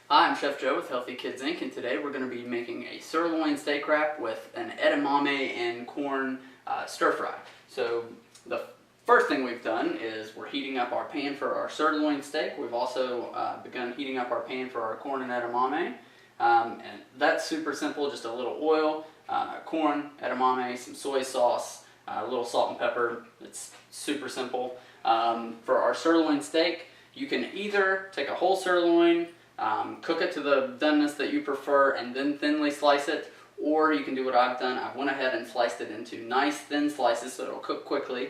Hi, I'm Chef Joe with Healthy Kids Inc. and today we're going to be making a sirloin steak wrap with an edamame and corn stir fry. So the first thing we've done is we're heating up our pan for our sirloin steak. We've also begun heating up our pan for our corn and edamame. And that's super simple, just a little oil, corn, edamame, some soy sauce, a little salt and pepper. It's super simple. For our sirloin steak, you can either take a whole sirloin, cook it to the doneness that you prefer, and then thinly slice it, or you can do what I've done. I went ahead and sliced it into nice thin slices so it'll cook quickly.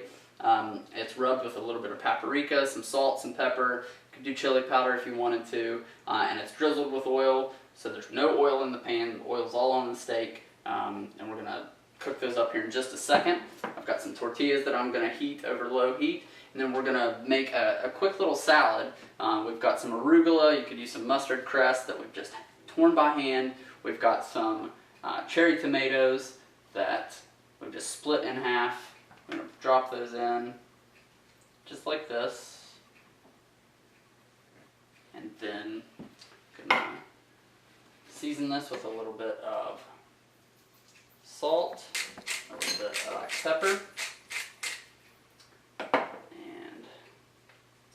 It's rubbed with a little bit of paprika, some salt, some pepper. You could do chili powder if you wanted to, and it's drizzled with oil, so there's no oil in the pan. The oil's all on the steak, and we're going to cook those up here in just a second. I've got some tortillas that I'm going to heat over low heat. And then we're going to make a quick little salad. We've got some arugula. You could use some mustard crest that we've just torn by hand. We've got some cherry tomatoes that we've just split in half. I'm going to drop those in just like this. And then I'm going to season this with a little bit of salt, a little bit of pepper.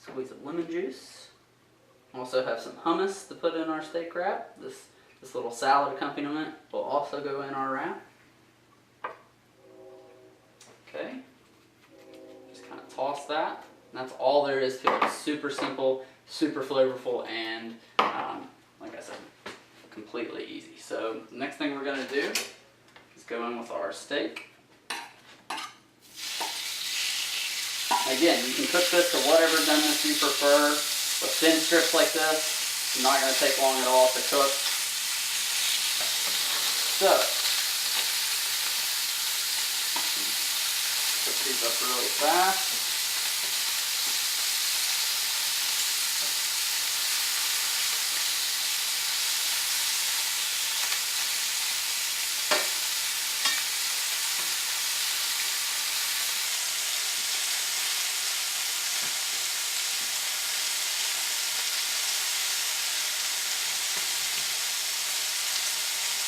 Squeeze of lemon juice. Also have some hummus to put in our steak wrap. This little salad accompaniment will also go in our wrap. Okay, just kind of toss that. And that's all there is to it. It's super simple, super flavorful, and like I said, completely easy. So the next thing we're going to do is go in with our steak. Again, you can cook this to whatever doneness you prefer. With thin strips like this, it's not going to take long at all to cook. So, cook these up really fast.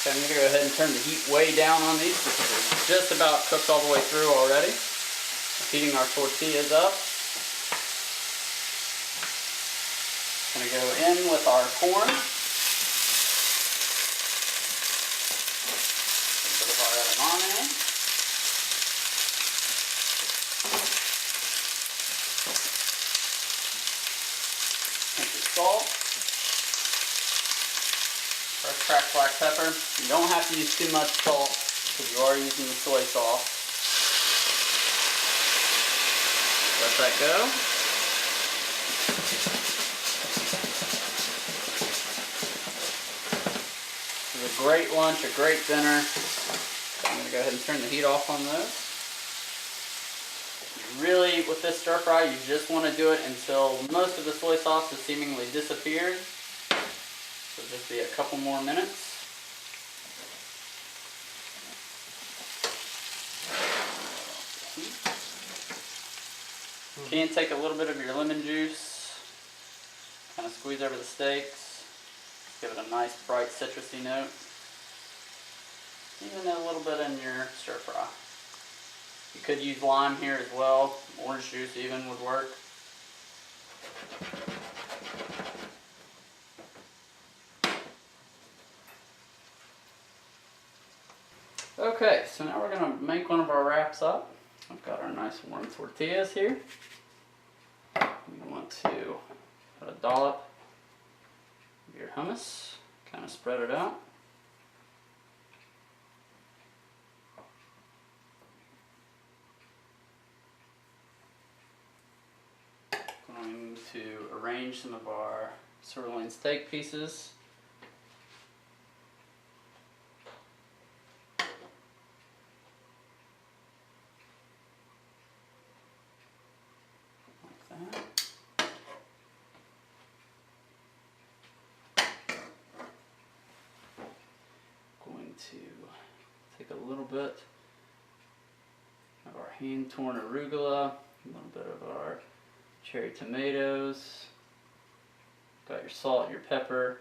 Okay, I'm going to go ahead and turn the heat way down on these because they're just about cooked all the way through already. Heating our tortillas up. Going to go in with our corn. A bit of our edamame. Pinch of salt. Fresh cracked black pepper. You don't have to use too much salt because you are using the soy sauce. Let that go. This is a great lunch, a great dinner. So I'm going to go ahead and turn the heat off on those. Really, with this stir fry, you just want to do it until most of the soy sauce has seemingly disappeared. So just be a couple more minutes. You can take a little bit of your lemon juice, kind of squeeze over the steaks, give it a nice bright citrusy note. Even a little bit in your stir fry. You could use lime here as well, orange juice even would work. Okay, so now we're going to make one of our wraps up. I've got our nice warm tortillas here. You want to put a dollop of your hummus, kind of spread it out. Going to arrange some of our sirloin steak pieces. Going to take a little bit of our hand torn arugula, a little bit of our cherry tomatoes, got your salt, your pepper,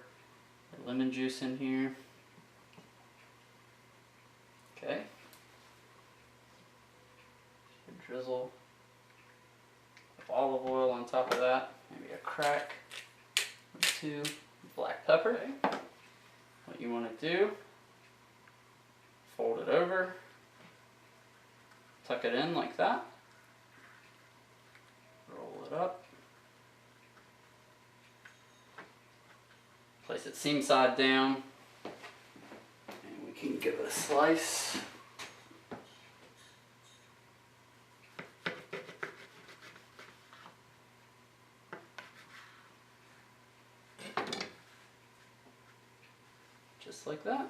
lemon juice in here. Okay. Drizzle of olive oil on top of that. Maybe a crack or two of black pepper. Okay. What you want to do, fold it over, tuck it in like that, roll it up, place it seam side down, and we can give it a slice. Just like that.